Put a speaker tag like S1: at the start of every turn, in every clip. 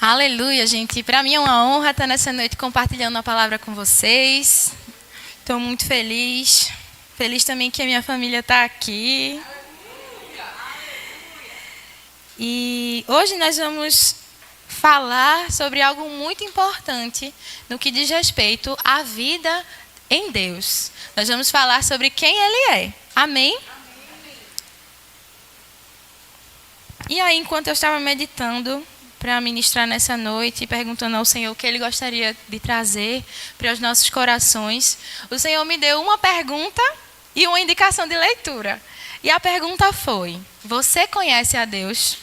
S1: Aleluia, gente. Para mim é uma honra estar nessa noite compartilhando a palavra com vocês. Estou muito feliz. Feliz também que a minha família está aqui. E hoje nós vamos falar sobre algo muito importante no que diz respeito à vida em Deus. Nós vamos falar sobre quem Ele é. Amém? E aí, enquanto eu estava meditando para ministrar nessa noite, perguntando ao Senhor o que Ele gostaria de trazer para os nossos corações, o Senhor me deu uma pergunta e uma indicação de leitura. E a pergunta foi: você conhece a Deus?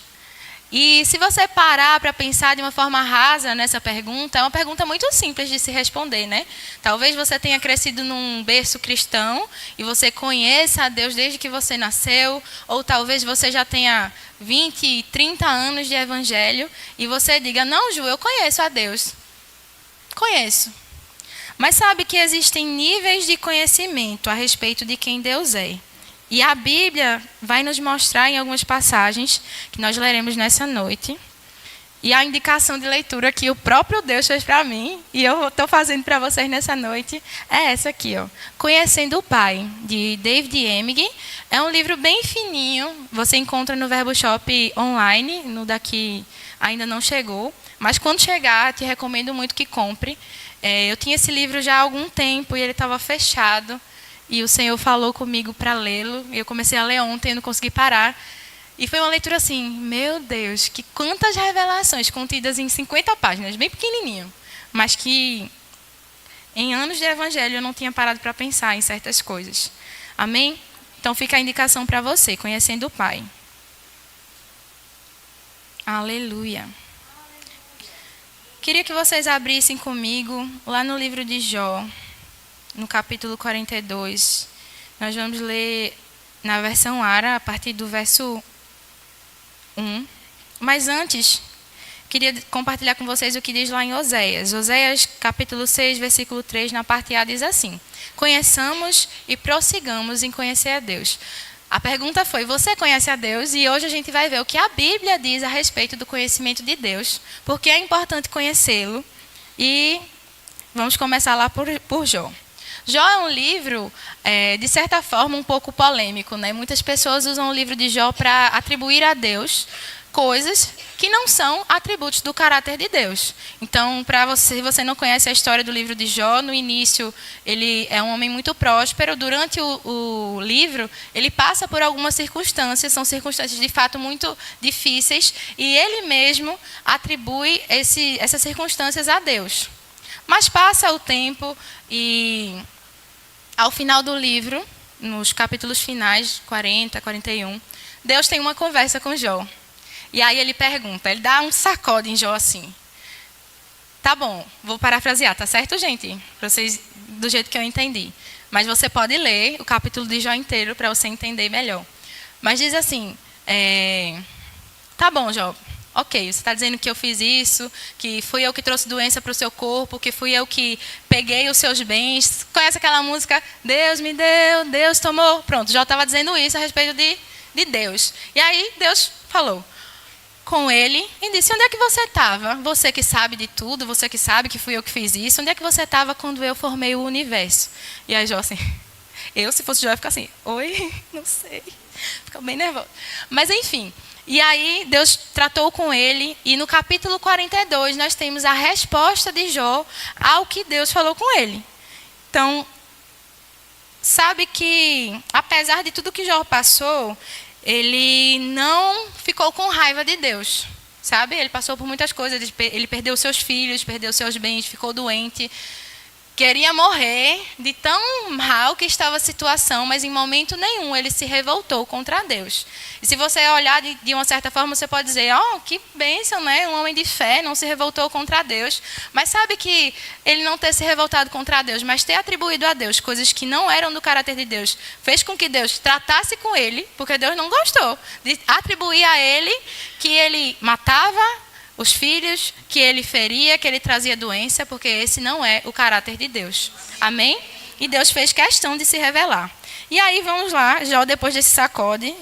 S1: E se você parar para pensar de uma forma rasa nessa pergunta, é uma pergunta muito simples de se responder, né? Talvez você tenha crescido num berço cristão e você conheça a Deus desde que você nasceu, ou talvez você já tenha 20, 30 anos de evangelho e você diga: não, Ju, eu conheço a Deus. Conheço. Mas sabe que existem níveis de conhecimento a respeito de quem Deus é. E a Bíblia vai nos mostrar em algumas passagens que nós leremos nessa noite. E a indicação de leitura que o próprio Deus fez para mim, e eu estou fazendo para vocês nessa noite, é essa aqui, ó. Conhecendo o Pai, de David Emig. É um livro bem fininho, você encontra no Verbo Shop online, no daqui ainda não chegou. Mas quando chegar, te recomendo muito que compre. Eu tinha esse livro já há algum tempo e ele estava fechado. E o Senhor falou comigo para lê-lo. E eu comecei a ler ontem e não consegui parar. E foi uma leitura assim, meu Deus, que quantas revelações contidas em 50 páginas, bem pequenininho. Mas que em anos de evangelho eu não tinha parado para pensar em certas coisas. Amém? Então fica a indicação para você, conhecendo o Pai. Aleluia. Queria que vocês abrissem comigo lá no livro de Jó. No capítulo 42, nós vamos ler na versão ARA, a partir do verso 1. Mas antes, queria compartilhar com vocês o que diz lá em Oséias. Oséias, capítulo 6, versículo 3, na parte A, diz assim: conheçamos e prossigamos em conhecer a Deus. A pergunta foi: você conhece a Deus? E hoje a gente vai ver o que a Bíblia diz a respeito do conhecimento de Deus, porque é importante conhecê-lo. E vamos começar lá por Jó. Jó é um livro, de certa forma, um pouco polêmico, né? Muitas pessoas usam o livro de Jó para atribuir a Deus coisas que não são atributos do caráter de Deus. Então, se você não conhece a história do livro de Jó, no início ele é um homem muito próspero. Durante o livro, ele passa por algumas circunstâncias, são circunstâncias de fato muito difíceis, e ele mesmo atribui essas circunstâncias a Deus. Mas passa o tempo e, ao final do livro, nos capítulos finais, 40, 41, Deus tem uma conversa com Jó. E aí ele pergunta, ele dá um sacode em Jó assim. Tá bom, vou parafrasear, tá certo, gente? Para vocês, do jeito que eu entendi. Mas você pode ler o capítulo de Jó inteiro para você entender melhor. Mas diz assim, tá bom, Jó. Ok, você está dizendo que eu fiz isso, que fui eu que trouxe doença para o seu corpo, que fui eu que peguei os seus bens. Conhece aquela música? Deus me deu, Deus tomou. Pronto, já estava dizendo isso a respeito de Deus. E aí Deus falou com ele e disse: onde é que você estava? Você que sabe de tudo, você que sabe que fui eu que fiz isso. Onde é que você estava quando eu formei o universo? E aí Jó assim, se fosse Jó, ia ficar assim, oi, não sei. Fica bem nervoso. Mas enfim. E aí Deus tratou com ele, e no capítulo 42 nós temos a resposta de Jó ao que Deus falou com ele. Então, sabe que, apesar de tudo que Jó passou, ele não ficou com raiva de Deus, sabe? Ele passou por muitas coisas, ele perdeu seus filhos, perdeu seus bens, ficou doente. Queria morrer de tão mal que estava a situação, mas em momento nenhum ele se revoltou contra Deus. E se você olhar de uma certa forma, você pode dizer: que bênção, né? Um homem de fé não se revoltou contra Deus. Mas sabe que ele não ter se revoltado contra Deus, mas ter atribuído a Deus coisas que não eram do caráter de Deus, fez com que Deus tratasse com ele, porque Deus não gostou de atribuir a ele que ele matava os filhos, que ele feria, que ele trazia doença, porque esse não é o caráter de Deus. Amém? E Deus fez questão de se revelar. E aí vamos lá, Jó, depois desse sacode,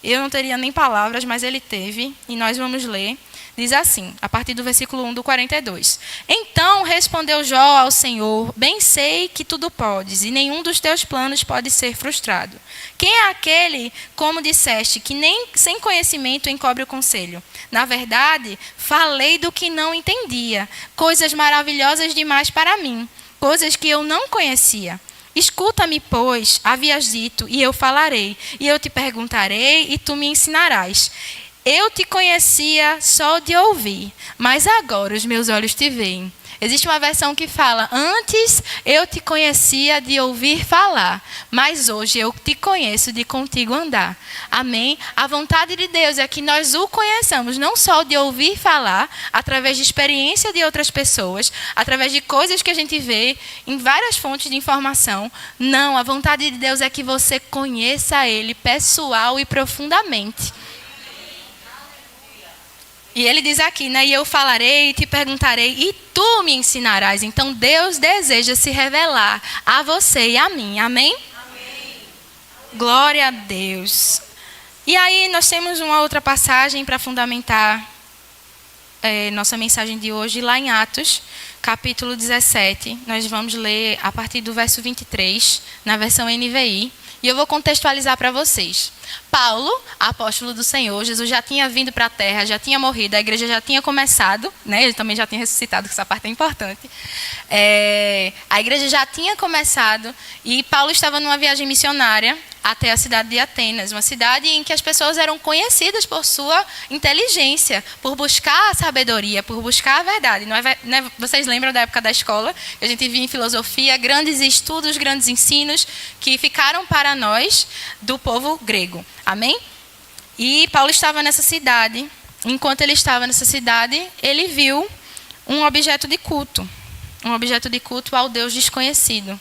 S1: eu não teria nem palavras, mas ele teve, e nós vamos ler diz assim, a partir do versículo 1 do 42. Então respondeu Jó ao Senhor: bem sei que tudo podes, e nenhum dos teus planos pode ser frustrado. Quem é aquele, como disseste, que nem sem conhecimento encobre o conselho? Na verdade, falei do que não entendia, coisas maravilhosas demais para mim, coisas que eu não conhecia. Escuta-me, pois, havias dito, e eu falarei, e eu te perguntarei, e tu me ensinarás. Eu te conhecia só de ouvir, mas agora os meus olhos te veem. Existe uma versão que fala: antes eu te conhecia de ouvir falar, mas hoje eu te conheço de contigo andar. Amém? A vontade de Deus é que nós o conheçamos, não só de ouvir falar, através de experiência de outras pessoas, através de coisas que a gente vê em várias fontes de informação. Não, a vontade de Deus é que você conheça Ele pessoal e profundamente. E ele diz aqui, né? E eu falarei, te perguntarei, e tu me ensinarás. Então, Deus deseja se revelar a você e a mim. Amém? Amém. Glória a Deus. E aí, nós temos uma outra passagem para fundamentar nossa mensagem de hoje, lá em Atos, capítulo 17. Nós vamos ler a partir do verso 23, na versão NVI. E eu vou contextualizar para vocês. Paulo, apóstolo do Senhor, Jesus já tinha vindo para a terra, já tinha morrido, a igreja já tinha começado, né? Ele também já tinha ressuscitado, que essa parte é importante. A igreja já tinha começado e Paulo estava numa viagem missionária até a cidade de Atenas, uma cidade em que as pessoas eram conhecidas por sua inteligência, por buscar a sabedoria, por buscar a verdade. Não é, vocês lembram da época da escola? A gente via em filosofia grandes estudos, grandes ensinos que ficaram para nós do povo grego. Amém? E Paulo estava nessa cidade. Enquanto ele estava nessa cidade, ele viu um objeto de culto. Um objeto de culto ao Deus desconhecido.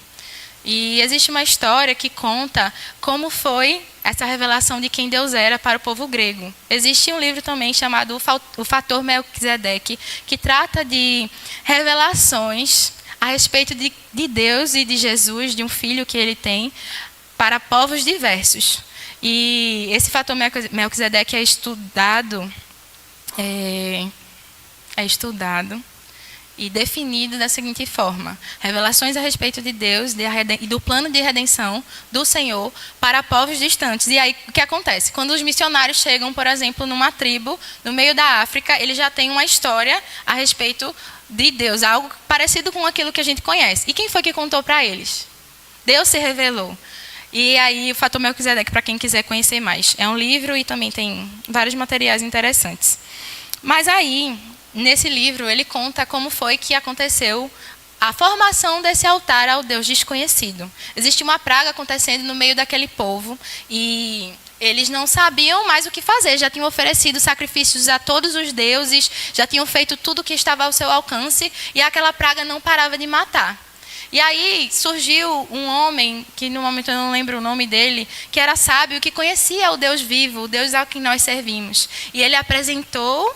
S1: E existe uma história que conta como foi essa revelação de quem Deus era para o povo grego. Existe um livro também chamado O Fator Melquisedeque, que trata de revelações a respeito de Deus e de Jesus, de um filho que ele tem, para povos diversos. E esse fator Melquisedeque é estudado e definido da seguinte forma: revelações a respeito de Deus e do plano de redenção do Senhor para povos distantes. E aí, o que acontece? Quando os missionários chegam, por exemplo, numa tribo, no meio da África, eles já têm uma história a respeito de Deus, algo parecido com aquilo que a gente conhece. E quem foi que contou para eles? Deus se revelou. E aí, o Fator Melquisedeque, para quem quiser conhecer mais. É um livro e também tem vários materiais interessantes. Mas aí, nesse livro, ele conta como foi que aconteceu a formação desse altar ao Deus desconhecido. Existe uma praga acontecendo no meio daquele povo e eles não sabiam mais o que fazer. Já tinham oferecido sacrifícios a todos os deuses, já tinham feito tudo o que estava ao seu alcance e aquela praga não parava de matar. E aí surgiu um homem, que no momento eu não lembro o nome dele, que era sábio, que conhecia o Deus vivo, o Deus ao que nós servimos. E ele apresentou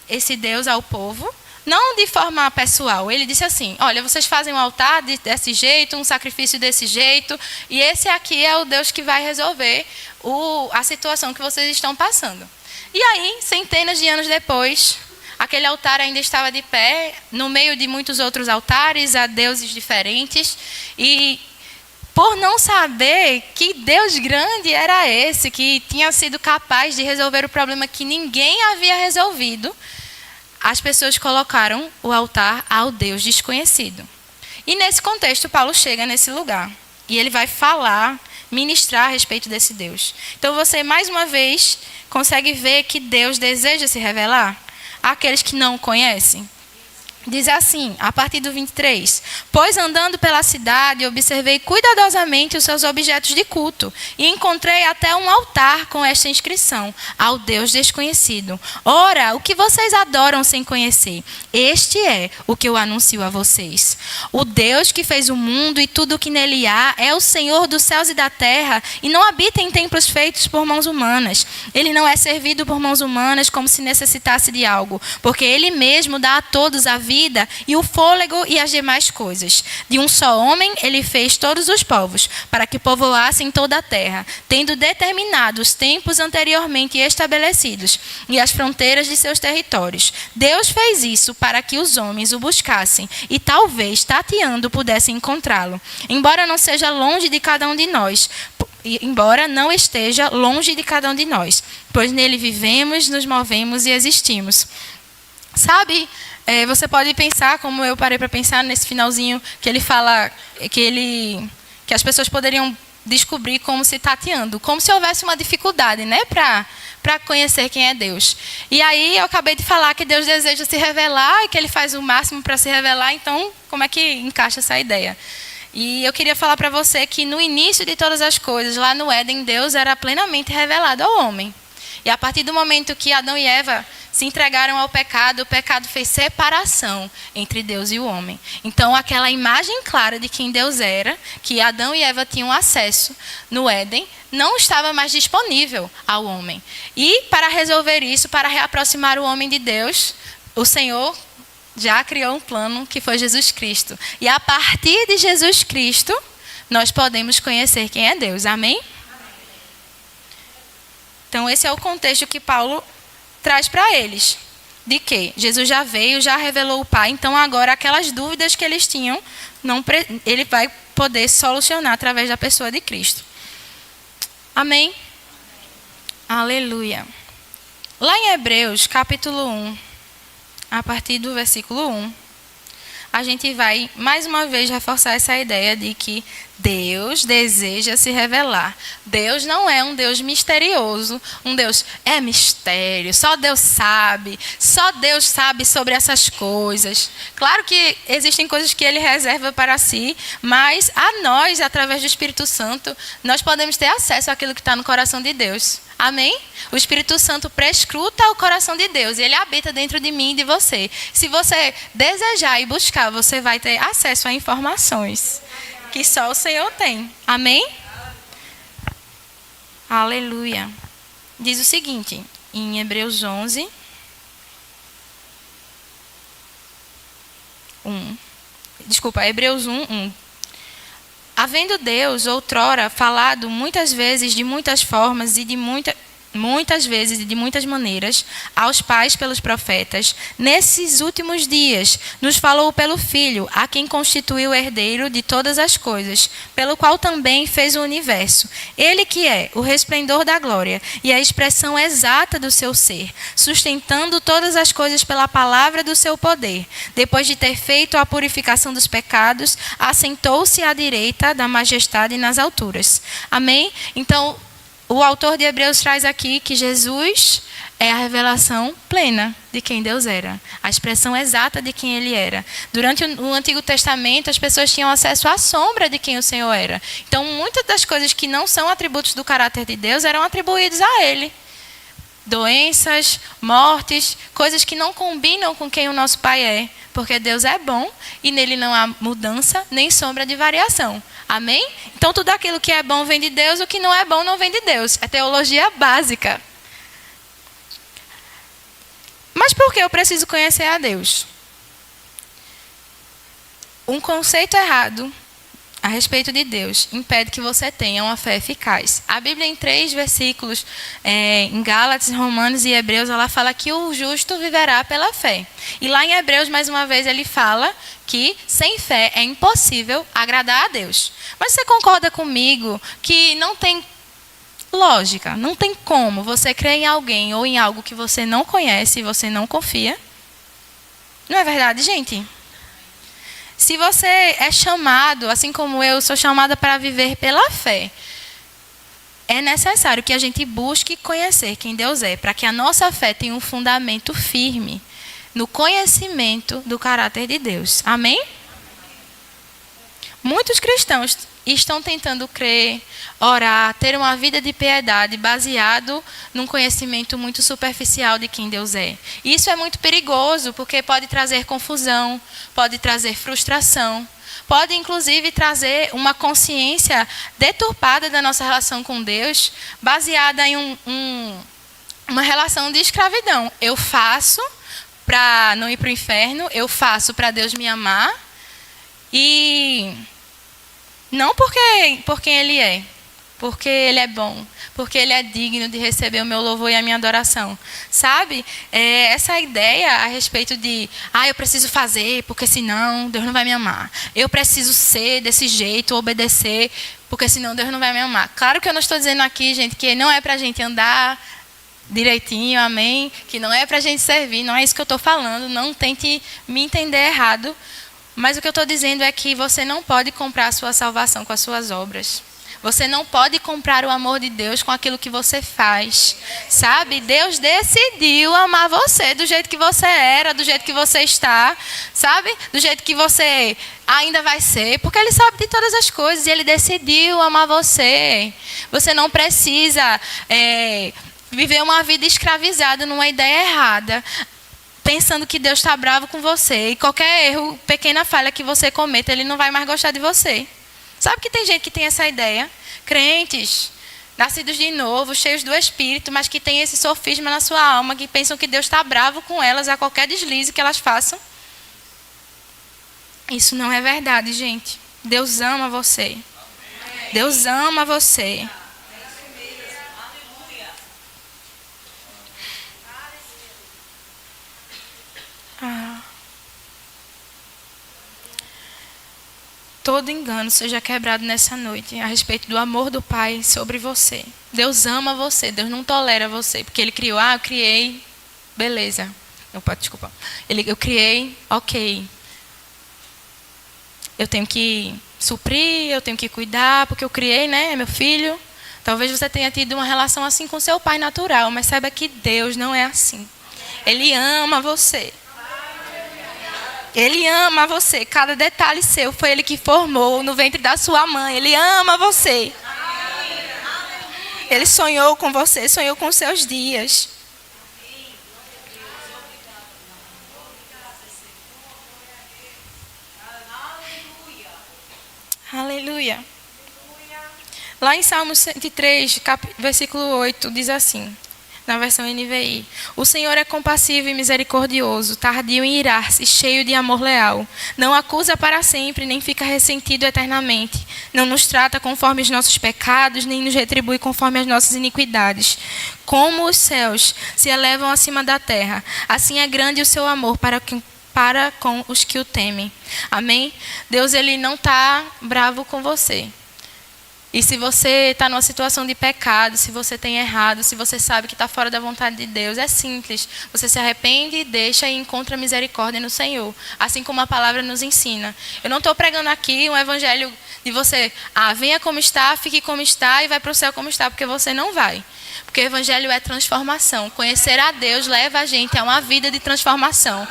S1: esse Deus ao povo, não de forma pessoal. Ele disse assim: olha, vocês fazem um altar desse jeito, um sacrifício desse jeito, e esse aqui é o Deus que vai resolver a situação que vocês estão passando. E aí, centenas de anos depois, aquele altar ainda estava de pé, no meio de muitos outros altares, a deuses diferentes, e por não saber que Deus grande era esse, que tinha sido capaz de resolver o problema que ninguém havia resolvido, as pessoas colocaram o altar ao Deus desconhecido. E nesse contexto, Paulo chega nesse lugar. E ele vai falar, ministrar a respeito desse Deus. Então você, mais uma vez, consegue ver que Deus deseja se revelar àqueles que não o conhecem. Diz assim, a partir do 23. Pois andando pela cidade, observei cuidadosamente os seus objetos de culto e encontrei até um altar com esta inscrição: ao Deus desconhecido. Ora, o que vocês adoram sem conhecer? Este é o que eu anuncio a vocês. O Deus que fez o mundo e tudo o que nele há é o Senhor dos céus e da terra e não habita em templos feitos por mãos humanas. Ele não é servido por mãos humanas como se necessitasse de algo, porque ele mesmo dá a todos a vida vida e o fôlego e as demais coisas. De um só homem ele fez todos os povos, para que povoassem toda a terra, tendo determinado os tempos anteriormente estabelecidos e as fronteiras de seus territórios. Deus fez isso para que os homens o buscassem e talvez, tateando, pudessem encontrá-lo. Embora não seja longe de cada um de nós, embora não esteja longe de cada um de nós, pois nele vivemos, nos movemos e existimos. Sabe, você pode pensar, como eu parei para pensar nesse finalzinho, que ele fala que as pessoas poderiam descobrir como se tateando, como se houvesse uma dificuldade, né, para conhecer quem é Deus. E aí eu acabei de falar que Deus deseja se revelar e que ele faz o máximo para se revelar, então como é que encaixa essa ideia? E eu queria falar para você que no início de todas as coisas, lá no Éden, Deus era plenamente revelado ao homem. E a partir do momento que Adão e Eva se entregaram ao pecado, o pecado fez separação entre Deus e o homem. Então, aquela imagem clara de quem Deus era, que Adão e Eva tinham acesso no Éden, não estava mais disponível ao homem. E para resolver isso, para reaproximar o homem de Deus, o Senhor já criou um plano que foi Jesus Cristo. E a partir de Jesus Cristo, nós podemos conhecer quem é Deus. Amém? Então, esse é o contexto que Paulo traz para eles. De que Jesus já veio, já revelou o Pai. Então, agora, aquelas dúvidas que eles tinham, ele vai poder solucionar através da pessoa de Cristo. Amém? Aleluia. Lá em Hebreus, capítulo 1, a partir do versículo 1, a gente vai, mais uma vez, reforçar essa ideia de que Deus deseja se revelar. Deus não é um Deus misterioso, um Deus é mistério, só Deus sabe sobre essas coisas. Claro que existem coisas que Ele reserva para si, mas a nós, através do Espírito Santo, nós podemos ter acesso àquilo que está no coração de Deus. Amém? O Espírito Santo prescruta o coração de Deus. Ele habita dentro de mim e de você. Se você desejar e buscar, você vai ter acesso a informações que só o Senhor tem. Amém? Aleluia. Diz o seguinte, em Hebreus 11, 1. Desculpa, Hebreus 1, 1. Havendo Deus, outrora, falado muitas vezes, de muitas formas e de muitas vezes e de muitas maneiras, aos pais pelos profetas, nesses últimos dias, nos falou pelo Filho, a quem constituiu o herdeiro de todas as coisas, pelo qual também fez o universo. Ele que é o resplendor da glória e a expressão exata do seu ser, sustentando todas as coisas pela palavra do seu poder. Depois de ter feito a purificação dos pecados, assentou-se à direita da majestade nas alturas. Amém? Então, o autor de Hebreus traz aqui que Jesus é a revelação plena de quem Deus era, a expressão exata de quem Ele era. Durante o Antigo Testamento, as pessoas tinham acesso à sombra de quem o Senhor era. Então, muitas das coisas que não são atributos do caráter de Deus eram atribuídos a Ele. Doenças, mortes, coisas que não combinam com quem o nosso Pai é, porque Deus é bom e nele não há mudança nem sombra de variação. Amém? Então, tudo aquilo que é bom vem de Deus, o que não é bom não vem de Deus. É teologia básica. Mas por que eu preciso conhecer a Deus? Um conceito errado a respeito de Deus impede que você tenha uma fé eficaz. A Bíblia, em 3 versículos, em Gálatas, Romanos e Hebreus, ela fala que o justo viverá pela fé. E lá em Hebreus, mais uma vez, ele fala que sem fé é impossível agradar a Deus. Mas você concorda comigo que não tem lógica, não tem como você crer em alguém ou em algo que você não conhece e você não confia? Não é verdade, gente? Se você é chamado, assim como eu sou chamada para viver pela fé, é necessário que a gente busque conhecer quem Deus é, para que a nossa fé tenha um fundamento firme no conhecimento do caráter de Deus. Amém? Muitos cristãos estão tentando crer, orar, ter uma vida de piedade baseado num conhecimento muito superficial de quem Deus é. Isso é muito perigoso, porque pode trazer confusão, pode trazer frustração, pode inclusive trazer uma consciência deturpada da nossa relação com Deus, baseada em uma relação de escravidão. Eu faço para não ir para o inferno, eu faço para Deus me amar. E não por quem Ele é, porque Ele é bom, porque Ele é digno de receber o meu louvor e a minha adoração. Sabe? Essa ideia a respeito de, eu preciso fazer, porque senão Deus não vai me amar. Eu preciso ser desse jeito, obedecer, porque senão Deus não vai me amar. Claro que eu não estou dizendo aqui, gente, que não é para a gente andar direitinho, amém? Que não é para a gente servir, não é isso que eu estou falando. Não tente me entender errado. Mas o que eu estou dizendo é que você não pode comprar a sua salvação com as suas obras. Você não pode comprar o amor de Deus com aquilo que você faz, sabe? Deus decidiu amar você do jeito que você era, do jeito que você está, sabe? Do jeito que você ainda vai ser, porque Ele sabe de todas as coisas e Ele decidiu amar você. Você não precisa viver uma vida escravizada numa ideia errada, pensando que Deus está bravo com você. E qualquer erro, pequena falha que você cometa, Ele não vai mais gostar de você. Sabe que tem gente que tem essa ideia? Crentes, nascidos de novo, cheios do Espírito, mas que tem esse sofisma na sua alma, que pensam que Deus está bravo com elas a qualquer deslize que elas façam. Isso não é verdade, gente. Deus ama você. Deus ama você. Todo engano seja quebrado nessa noite a respeito do amor do Pai sobre você. Deus ama você, Deus não tolera você, porque Ele criou, eu criei, beleza. Desculpa. Eu criei, ok. Eu tenho que suprir, eu tenho que cuidar, porque eu criei, né, é meu filho. Talvez você tenha tido uma relação assim com seu pai natural, mas saiba que Deus não é assim. Ele ama você. Ele ama você. Cada detalhe seu foi Ele que formou no ventre da sua mãe. Ele ama você. Ele sonhou com você, sonhou com os seus dias. Aleluia. Lá em Salmos 103, versículo 8, diz assim, na versão NVI: O Senhor é compassivo e misericordioso, tardio em irar-se, cheio de amor leal. Não acusa para sempre, nem fica ressentido eternamente. Não nos trata conforme os nossos pecados, nem nos retribui conforme as nossas iniquidades. Como os céus se elevam acima da terra, assim é grande o seu amor para com os que o temem. Amém? Deus, Ele não está bravo com você. E se você está numa situação de pecado, se você tem errado, se você sabe que está fora da vontade de Deus, é simples. Você se arrepende, deixa e encontra misericórdia no Senhor. Assim como a palavra nos ensina. Eu não estou pregando aqui um evangelho de você, venha como está, fique como está e vai para o céu como está, porque você não vai. Porque o evangelho é transformação. Conhecer a Deus leva a gente a uma vida de transformação.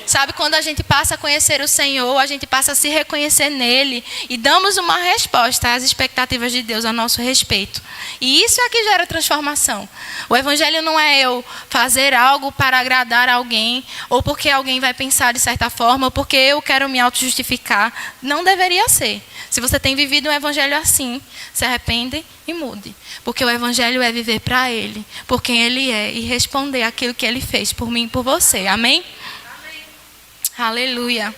S1: Sabe, quando a gente passa a conhecer o Senhor, a gente passa a se reconhecer nele e damos uma resposta às expectativas de Deus a nosso respeito. E isso é que gera transformação. O evangelho não é eu fazer algo para agradar alguém, ou porque alguém vai pensar de certa forma, ou porque eu quero me auto-justificar. Não deveria ser. Se você tem vivido um evangelho assim, se arrepende e mude. Porque o evangelho é viver para Ele, por quem Ele é, e responder aquilo que Ele fez por mim e por você. Amém? Aleluia.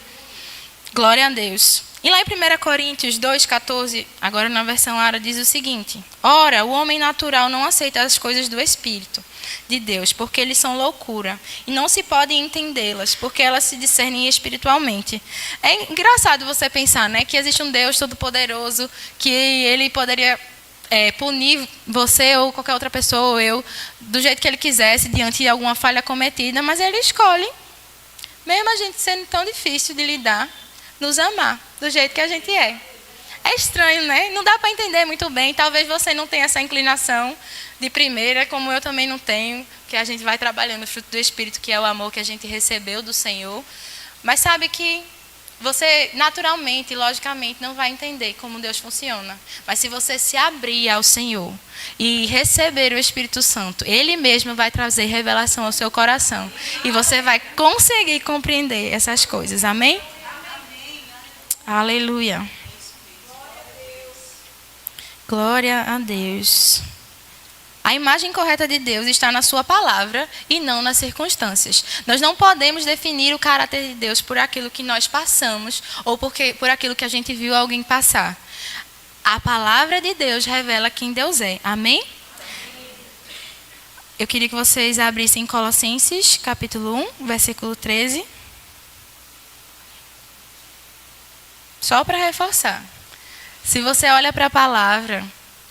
S1: Glória a Deus. E lá em 1 Coríntios 2,14, agora na versão ARA, diz o seguinte: Ora, o homem natural não aceita as coisas do Espírito de Deus, porque eles são loucura, e não se pode entendê-las, porque elas se discernem espiritualmente. É engraçado você pensar, né, que existe um Deus todo-poderoso, que Ele poderia punir você ou qualquer outra pessoa, ou eu, do jeito que Ele quisesse, diante de alguma falha cometida, mas Ele escolhe, mesmo a gente sendo tão difícil de lidar, nos amar do jeito que a gente é. É estranho, né? Não dá para entender muito bem. Talvez você não tenha essa inclinação de primeira, como eu também não tenho, que a gente vai trabalhando o fruto do Espírito, que é o amor que a gente recebeu do Senhor. Mas sabe que você naturalmente, logicamente, não vai entender como Deus funciona. Mas se você se abrir ao Senhor e receber o Espírito Santo, Ele mesmo vai trazer revelação ao seu coração. E você vai conseguir compreender essas coisas. Amém? Aleluia. Glória a Deus. A imagem correta de Deus está na sua palavra e não nas circunstâncias. Nós não podemos definir o caráter de Deus por aquilo que nós passamos ou por aquilo que a gente viu alguém passar. A palavra de Deus revela quem Deus é. Amém? Eu queria que vocês abrissem Colossenses, capítulo 1, versículo 13. Só para reforçar. Se você olha para a palavra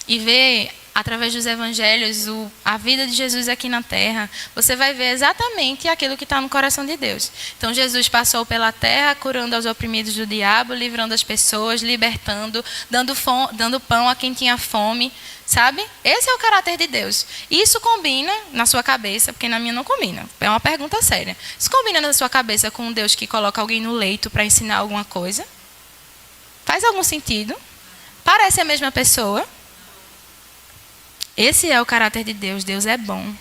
S1: e vê, através dos evangelhos, a vida de Jesus aqui na terra, você vai ver exatamente aquilo que está no coração de Deus. Então, Jesus passou pela terra, curando aos oprimidos do diabo, livrando as pessoas, libertando, dando pão a quem tinha fome, sabe? Esse é o caráter de Deus. Isso combina na sua cabeça, porque na minha não combina. É uma pergunta séria. Isso combina na sua cabeça com um Deus que coloca alguém no leito para ensinar alguma coisa? Faz algum sentido? Parece a mesma pessoa? Esse é o caráter de Deus. Deus é bom.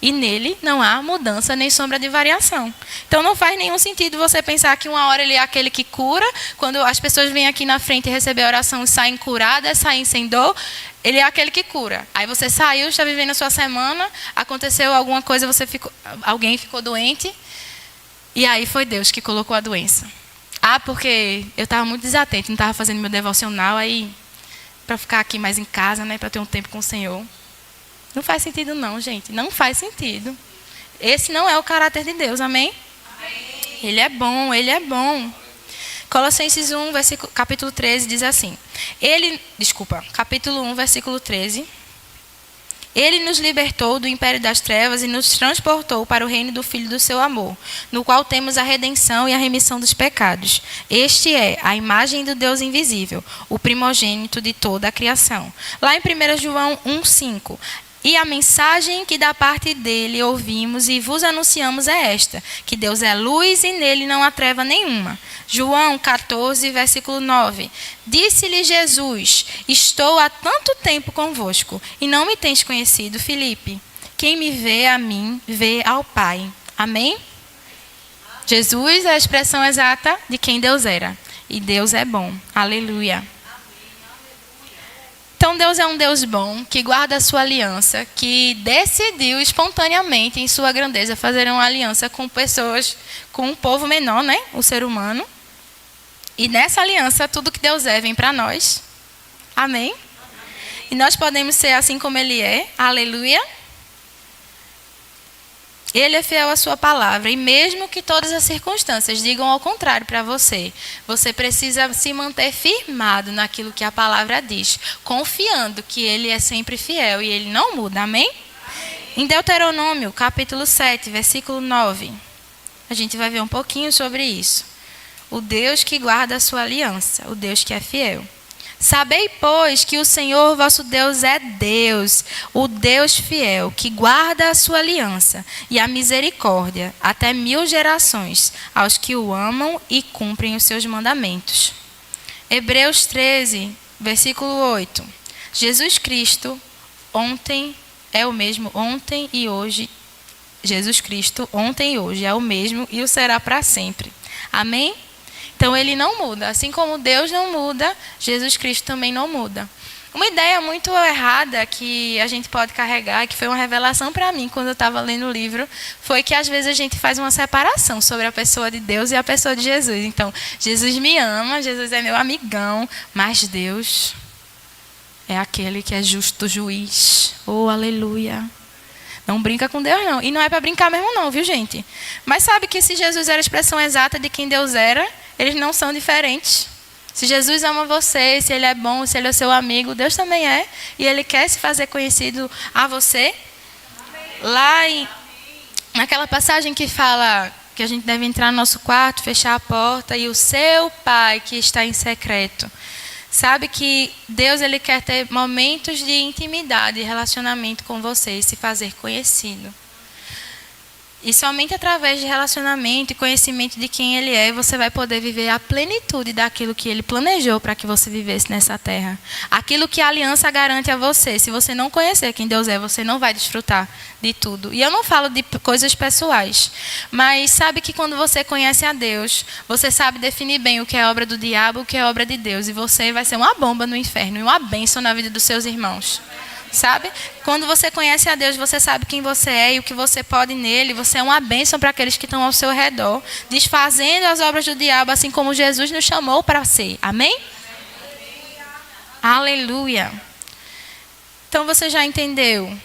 S1: E nele não há mudança nem sombra de variação. Então não faz nenhum sentido você pensar que uma hora ele é aquele que cura, quando as pessoas vêm aqui na frente receber a oração e saem curadas, saem sem dor, ele é aquele que cura. Aí você saiu, está vivendo a sua semana, aconteceu alguma coisa, alguém ficou doente, e aí foi Deus que colocou a doença. Ah, porque eu estava muito desatento, não estava fazendo meu devocional, aí para ficar aqui mais em casa, né, para ter um tempo com o Senhor. Não faz sentido não, gente. Não faz sentido. Esse não é o caráter de Deus, amém? Amém. Ele é bom, ele é bom. Colossenses 1, capítulo 13, diz assim. Capítulo 1, versículo 13. Ele nos libertou do império das trevas e nos transportou para o reino do Filho do seu amor, no qual temos a redenção e a remissão dos pecados. Este é a imagem do Deus invisível, o primogênito de toda a criação. Lá em 1 João 1,5. E a mensagem que da parte dele ouvimos e vos anunciamos é esta, que Deus é luz e nele não há treva nenhuma. João 14, versículo 9. Disse-lhe Jesus, estou há tanto tempo convosco, e não me tens conhecido, Filipe. Quem me vê a mim, vê ao Pai. Amém? Jesus é a expressão exata de quem Deus era. E Deus é bom. Aleluia. Então Deus é um Deus bom, que guarda a sua aliança, que decidiu espontaneamente, em sua grandeza, fazer uma aliança com pessoas, com um povo menor, né? O ser humano. E nessa aliança, tudo que Deus é vem para nós. Amém? E nós podemos ser assim como Ele é. Aleluia. Ele é fiel à sua palavra. E mesmo que todas as circunstâncias digam ao contrário para você, você precisa se manter firmado naquilo que a palavra diz, confiando que Ele é sempre fiel e Ele não muda. Amém? Em Deuteronômio, capítulo 7, versículo 9, a gente vai ver um pouquinho sobre isso. O Deus que guarda a sua aliança, o Deus que é fiel. Sabei, pois, que o Senhor vosso Deus é Deus, o Deus fiel, que guarda a sua aliança e a misericórdia até 1000 gerações, aos que o amam e cumprem os seus mandamentos. Hebreus 13, versículo 8. Jesus Cristo, ontem é o mesmo, ontem e hoje. Jesus Cristo, ontem e hoje é o mesmo e o será para sempre. Amém? Então, Ele não muda. Assim como Deus não muda, Jesus Cristo também não muda. Uma ideia muito errada que a gente pode carregar, que foi uma revelação para mim quando eu estava lendo o livro, foi que às vezes a gente faz uma separação sobre a pessoa de Deus e a pessoa de Jesus. Então, Jesus me ama, Jesus é meu amigão, mas Deus é aquele que é justo juiz. Oh, aleluia. Não brinca com Deus, não. E não é para brincar mesmo, não, viu, gente? Mas sabe que se Jesus era a expressão exata de quem Deus era, eles não são diferentes. Se Jesus ama você, se Ele é bom, se Ele é seu amigo, Deus também é. E Ele quer se fazer conhecido a você. Lá naquela passagem que fala que a gente deve entrar no nosso quarto, fechar a porta, e o seu Pai que está em secreto. Sabe que Deus Ele quer ter momentos de intimidade e relacionamento com você e se fazer conhecido. E somente através de relacionamento e conhecimento de quem Ele é, você vai poder viver a plenitude daquilo que Ele planejou para que você vivesse nessa terra. Aquilo que a aliança garante a você. Se você não conhecer quem Deus é, você não vai desfrutar de tudo. E eu não falo de coisas pessoais, mas sabe que quando você conhece a Deus, você sabe definir bem o que é obra do diabo, o que é obra de Deus. E você vai ser uma bomba no inferno e uma bênção na vida dos seus irmãos. Sabe? Quando você conhece a Deus, você sabe quem você é e o que você pode nele. Você é uma bênção para aqueles que estão ao seu redor, desfazendo as obras do diabo, assim como Jesus nos chamou para ser. Amém? Aleluia. Então você já entendeu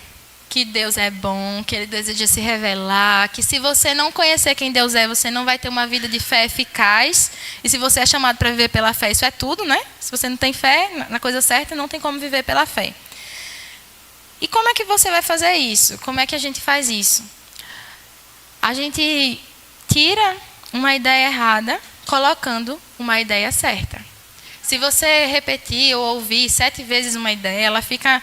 S1: que Deus é bom, que Ele deseja se revelar, que se você não conhecer quem Deus é, você não vai ter uma vida de fé eficaz. E se você é chamado para viver pela fé, isso é tudo, né? Se você não tem fé na coisa certa, não tem como viver pela fé. E como é que você vai fazer isso? Como é que a gente faz isso? A gente tira uma ideia errada, colocando uma ideia certa. Se você repetir ou ouvir 7 vezes uma ideia, ela fica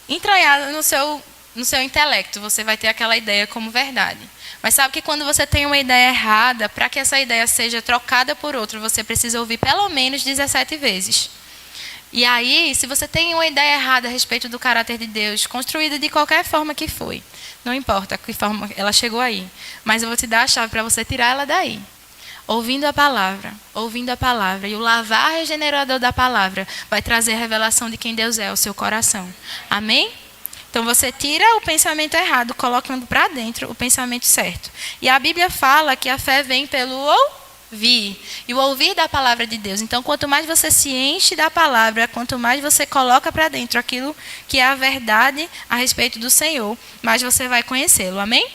S1: entranhada no seu intelecto. Você vai ter aquela ideia como verdade. Mas sabe que quando você tem uma ideia errada, para que essa ideia seja trocada por outra, você precisa ouvir pelo menos 17 vezes. E aí, se você tem uma ideia errada a respeito do caráter de Deus, construída de qualquer forma que foi, não importa que forma ela chegou aí, mas eu vou te dar a chave para você tirar ela daí. Ouvindo a palavra, e o lavar regenerador da palavra vai trazer a revelação de quem Deus é ao seu coração. Amém? Então você tira o pensamento errado, colocando para dentro o pensamento certo. E a Bíblia fala que a fé vem pelo ouvir, e o ouvir da palavra de Deus. Então, quanto mais você se enche da palavra, quanto mais você coloca para dentro aquilo que é a verdade a respeito do Senhor, mais você vai conhecê-lo. Amém?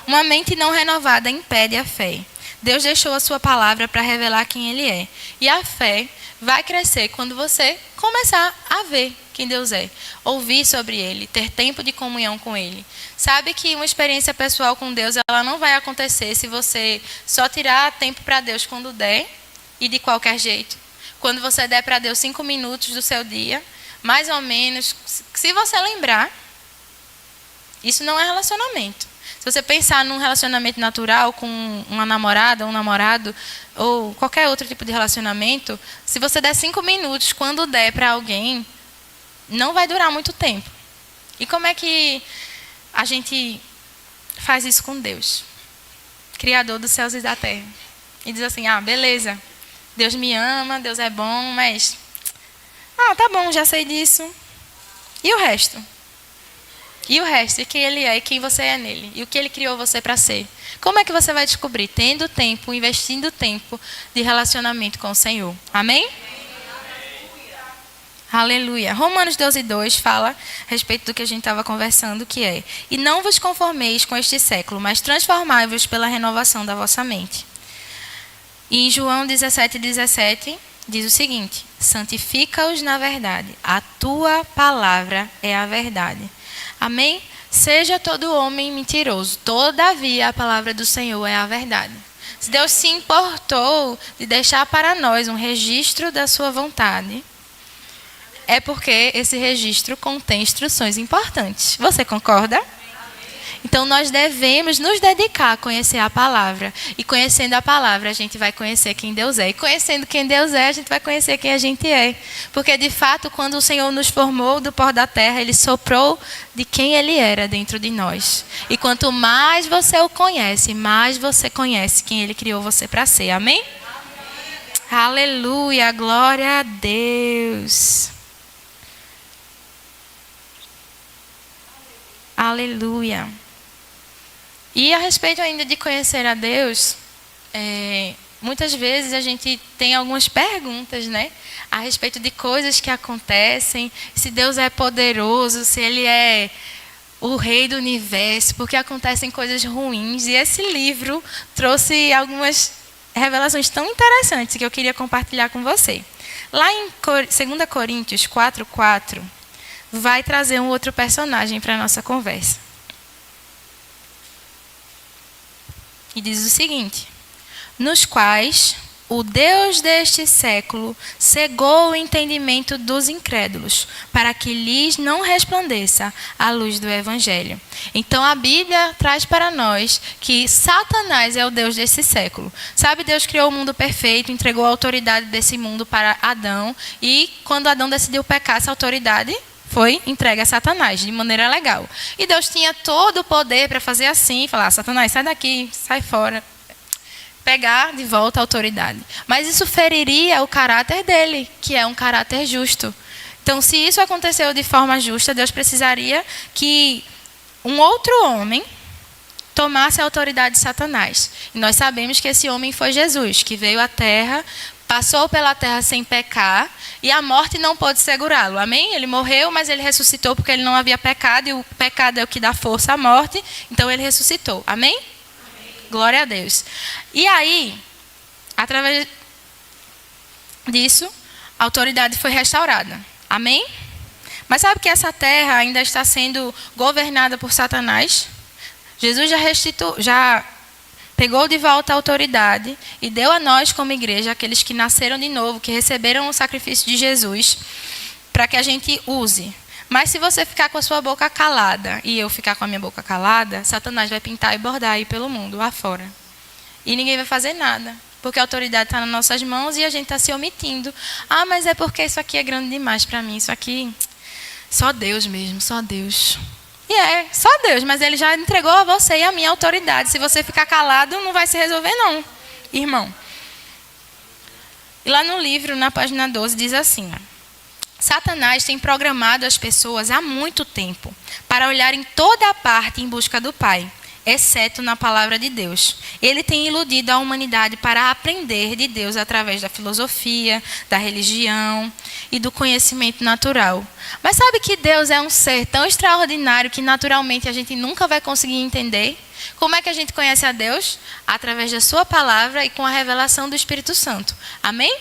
S1: Uma mente não renovada impede a fé. Deus deixou a sua palavra para revelar quem Ele é. E a fé vai crescer quando você começar a ver quem Deus é. Ouvir sobre Ele, ter tempo de comunhão com Ele. Sabe que uma experiência pessoal com Deus, ela não vai acontecer se você só tirar tempo para Deus quando der e de qualquer jeito. Quando você der para Deus 5 minutos do seu dia, mais ou menos, se você lembrar, isso não é relacionamento. Se você pensar num relacionamento natural com uma namorada, um namorado, ou qualquer outro tipo de relacionamento, se você der 5 minutos, quando der para alguém, não vai durar muito tempo. E como é que a gente faz isso com Deus? Criador dos céus e da terra. E diz assim, beleza, Deus me ama, Deus é bom, mas... tá bom, já sei disso. E o resto? E o resto, e quem Ele é, e quem você é nele, e o que Ele criou você para ser. Como é que você vai descobrir? Tendo tempo, investindo tempo de relacionamento com o Senhor. Amém? Aleluia. Romanos 12:2 fala a respeito do que a gente estava conversando, que é: e não vos conformeis com este século, mas transformai-vos pela renovação da vossa mente. E em João 17:17 diz o seguinte: santifica-os na verdade, a tua palavra é a verdade. Amém? Seja todo homem mentiroso, todavia a palavra do Senhor é a verdade. Se Deus se importou de deixar para nós um registro da sua vontade, é porque esse registro contém instruções importantes. Você concorda? Então, nós devemos nos dedicar a conhecer a palavra. E conhecendo a palavra, a gente vai conhecer quem Deus é. E conhecendo quem Deus é, a gente vai conhecer quem a gente é. Porque, de fato, quando o Senhor nos formou do pó da terra, Ele soprou de quem Ele era dentro de nós. E quanto mais você o conhece, mais você conhece quem Ele criou você para ser. Amém? Aleluia, glória a Deus. Aleluia. E a respeito ainda de conhecer a Deus, muitas vezes a gente tem algumas perguntas, né? A respeito de coisas que acontecem, se Deus é poderoso, se Ele é o Rei do Universo, porque acontecem coisas ruins. E esse livro trouxe algumas revelações tão interessantes que eu queria compartilhar com você. Lá em 2 Coríntios 4:4, vai trazer um outro personagem para a nossa conversa. E diz o seguinte: nos quais o Deus deste século cegou o entendimento dos incrédulos, para que lhes não resplandeça a luz do Evangelho. Então a Bíblia traz para nós que Satanás é o Deus desse século. Sabe, Deus criou o mundo perfeito, entregou a autoridade desse mundo para Adão, e quando Adão decidiu pecar, essa autoridade foi entregue a Satanás, de maneira legal. E Deus tinha todo o poder para fazer assim, falar: Satanás, sai daqui, sai fora. Pegar de volta a autoridade. Mas isso feriria o caráter dele, que é um caráter justo. Então, se isso aconteceu de forma justa, Deus precisaria que um outro homem tomasse a autoridade de Satanás. E nós sabemos que esse homem foi Jesus, que veio à terra, passou pela terra sem pecar, e a morte não pôde segurá-lo. Amém? Ele morreu, mas ele ressuscitou porque ele não havia pecado, e o pecado é o que dá força à morte, então ele ressuscitou. Amém? Amém. Glória a Deus. E aí, através disso, a autoridade foi restaurada. Amém? Mas sabe que essa terra ainda está sendo governada por Satanás? Jesus já pegou de volta a autoridade e deu a nós como igreja, aqueles que nasceram de novo, que receberam o sacrifício de Jesus, para que a gente use. Mas se você ficar com a sua boca calada e eu ficar com a minha boca calada, Satanás vai pintar e bordar aí pelo mundo, lá fora. E ninguém vai fazer nada, porque a autoridade está nas nossas mãos e a gente está se omitindo. Ah, mas é porque isso aqui é grande demais para mim, isso aqui, só Deus mesmo, só Deus. E só Deus, mas ele já entregou a você e a minha autoridade. Se você ficar calado, não vai se resolver não, irmão. E lá no livro, na página 12, diz assim: Satanás tem programado as pessoas há muito tempo para olhar em toda a parte em busca do Pai, exceto na palavra de Deus. Ele tem iludido a humanidade para aprender de Deus através da filosofia, da religião e do conhecimento natural. Mas sabe que Deus é um ser tão extraordinário que naturalmente a gente nunca vai conseguir entender? Como é que a gente conhece a Deus? Através da sua palavra e com a revelação do Espírito Santo. Amém?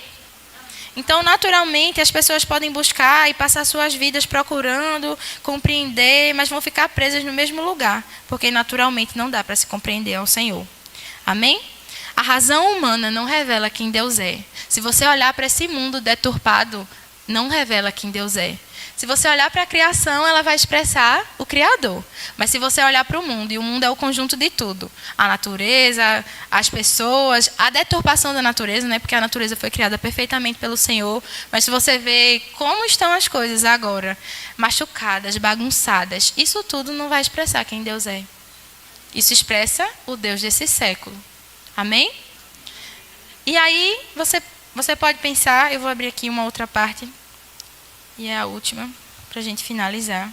S1: Então, naturalmente, as pessoas podem buscar e passar suas vidas procurando compreender, mas vão ficar presas no mesmo lugar, porque naturalmente não dá para se compreender ao Senhor. Amém? A razão humana não revela quem Deus é. Se você olhar para esse mundo deturpado, não revela quem Deus é. Se você olhar para a criação, ela vai expressar o Criador. Mas se você olhar para o mundo, e o mundo é o conjunto de tudo, a natureza, as pessoas, a deturpação da natureza, né? Porque a natureza foi criada perfeitamente pelo Senhor. Mas se você vê como estão as coisas agora, machucadas, bagunçadas, isso tudo não vai expressar quem Deus é. Isso expressa o Deus desse século. Amém? E aí, você pode pensar, eu vou abrir aqui uma outra parte, e é a última, para a gente finalizar.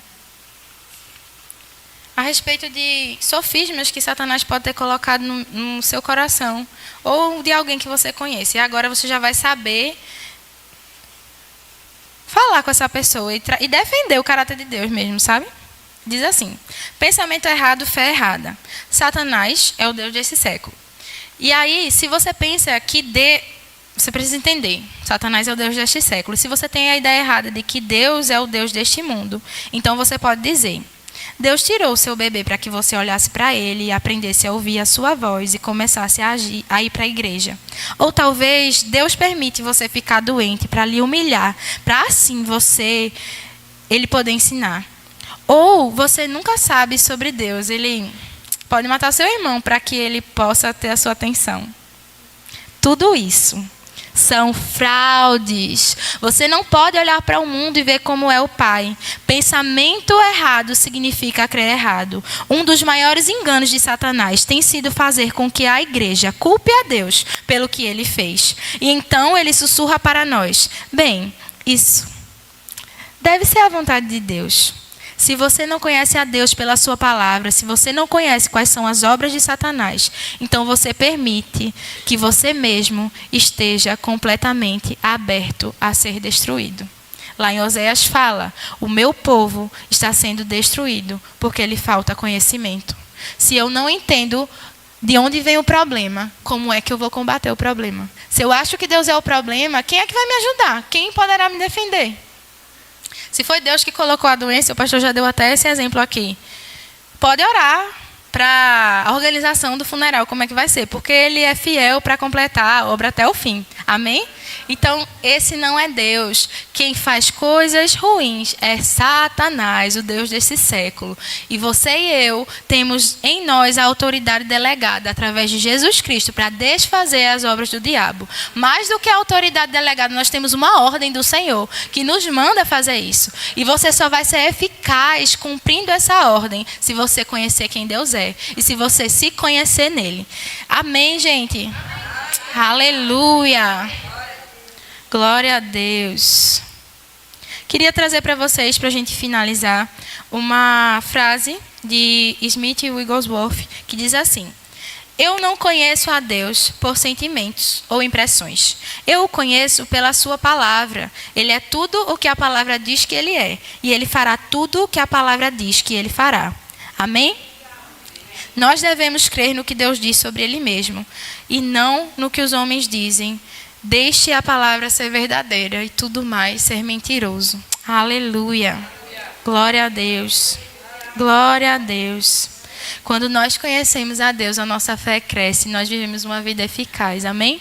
S1: A respeito de sofismas que Satanás pode ter colocado no seu coração, ou de alguém que você conhece. E agora você já vai saber falar com essa pessoa e defender o caráter de Deus mesmo, sabe? Diz assim: pensamento errado, fé errada. Satanás é o Deus desse século. E aí, se você pensa que você precisa entender, Satanás é o Deus deste século. Se você tem a ideia errada de que Deus é o Deus deste mundo, então você pode dizer: Deus tirou o seu bebê para que você olhasse para ele e aprendesse a ouvir a sua voz e começasse a ir para a igreja. Ou talvez Deus permite você ficar doente para lhe humilhar, para assim ele poder ensinar. Ou você nunca sabe sobre Deus, ele pode matar seu irmão para que ele possa ter a sua atenção. Tudo isso são fraudes. Você não pode olhar para o mundo e ver como é o Pai. Pensamento errado significa crer errado. Um dos maiores enganos de Satanás tem sido fazer com que a igreja culpe a Deus pelo que ele fez. E então ele sussurra para nós: bem, isso deve ser a vontade de Deus. Se você não conhece a Deus pela sua palavra, se você não conhece quais são as obras de Satanás, então você permite que você mesmo esteja completamente aberto a ser destruído. Lá em Oséias fala: o meu povo está sendo destruído porque lhe falta conhecimento. Se eu não entendo de onde vem o problema, como é que eu vou combater o problema? Se eu acho que Deus é o problema, quem é que vai me ajudar? Quem poderá me defender? Se foi Deus que colocou a doença, o pastor já deu até esse exemplo aqui. Pode orar para a organização do funeral, como é que vai ser, porque ele é fiel para completar a obra até o fim. Amém? Então, esse não é Deus. Quem faz coisas ruins é Satanás, o Deus desse século. E você e eu temos em nós a autoridade delegada através de Jesus Cristo para desfazer as obras do diabo. Mais do que a autoridade delegada, nós temos uma ordem do Senhor que nos manda fazer isso. E você só vai ser eficaz cumprindo essa ordem se você conhecer quem Deus é e se você se conhecer nele. Amém, gente? Aleluia! Glória a Deus. Queria trazer para vocês, para a gente finalizar, uma frase de Smith Wigglesworth, que diz assim: eu não conheço a Deus por sentimentos ou impressões. Eu o conheço pela sua palavra. Ele é tudo o que a palavra diz que ele é. E ele fará tudo o que a palavra diz que ele fará. Amém? Nós devemos crer no que Deus diz sobre ele mesmo e não no que os homens dizem. Deixe a palavra ser verdadeira e tudo mais ser mentiroso. Aleluia. Glória a Deus. Glória a Deus. Quando nós conhecemos a Deus, a nossa fé cresce e nós vivemos uma vida eficaz. Amém?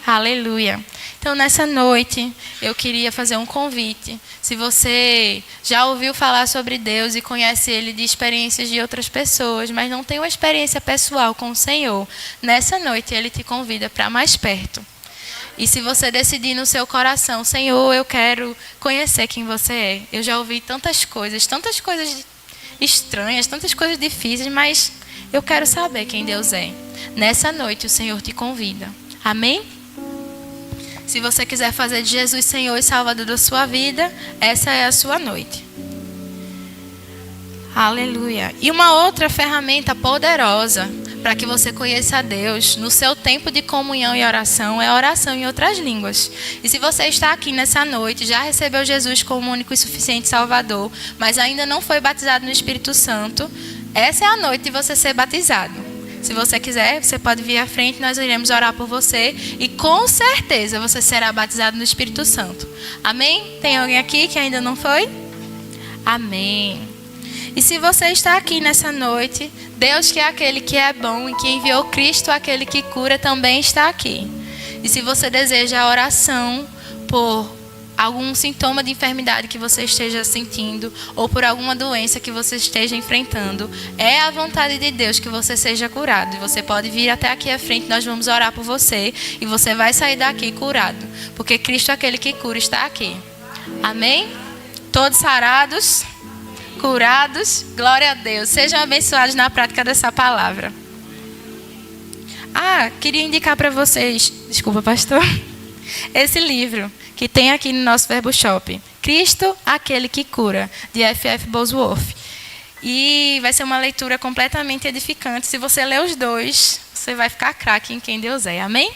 S1: Aleluia. Então, nessa noite, eu queria fazer um convite. Se você já ouviu falar sobre Deus e conhece Ele de experiências de outras pessoas, mas não tem uma experiência pessoal com o Senhor, nessa noite Ele te convida para mais perto. E se você decidir no seu coração, Senhor, eu quero conhecer quem você é. Eu já ouvi tantas coisas estranhas, tantas coisas difíceis, mas eu quero saber quem Deus é. Nessa noite o Senhor te convida. Amém? Se você quiser fazer de Jesus Senhor e Salvador da sua vida, essa é a sua noite. Aleluia. E uma outra ferramenta poderosa para que você conheça a Deus no seu tempo de comunhão e oração é a oração em outras línguas. E se você está aqui nessa noite, já recebeu Jesus como único e suficiente Salvador, mas ainda não foi batizado no Espírito Santo, essa é a noite de você ser batizado. Se você quiser, você pode vir à frente, nós iremos orar por você e com certeza você será batizado no Espírito Santo. Amém? Tem alguém aqui que ainda não foi? Amém. E se você está aqui nessa noite, Deus, que é aquele que é bom e que enviou Cristo, aquele que cura, também está aqui. E se você deseja a oração por algum sintoma de enfermidade que você esteja sentindo ou por alguma doença que você esteja enfrentando, é a vontade de Deus que você seja curado. E você pode vir até aqui à frente, nós vamos orar por você e você vai sair daqui curado, porque Cristo, aquele que cura, está aqui. Amém? Todos sarados? Curados, glória a Deus. Sejam abençoados na prática dessa palavra. Queria indicar para vocês, desculpa, pastor, esse livro que tem aqui no nosso Verbo Shop, Cristo, aquele que cura, de F.F. Bosworth. E vai ser uma leitura completamente edificante. Se você ler os dois, você vai ficar craque em quem Deus é. Amém?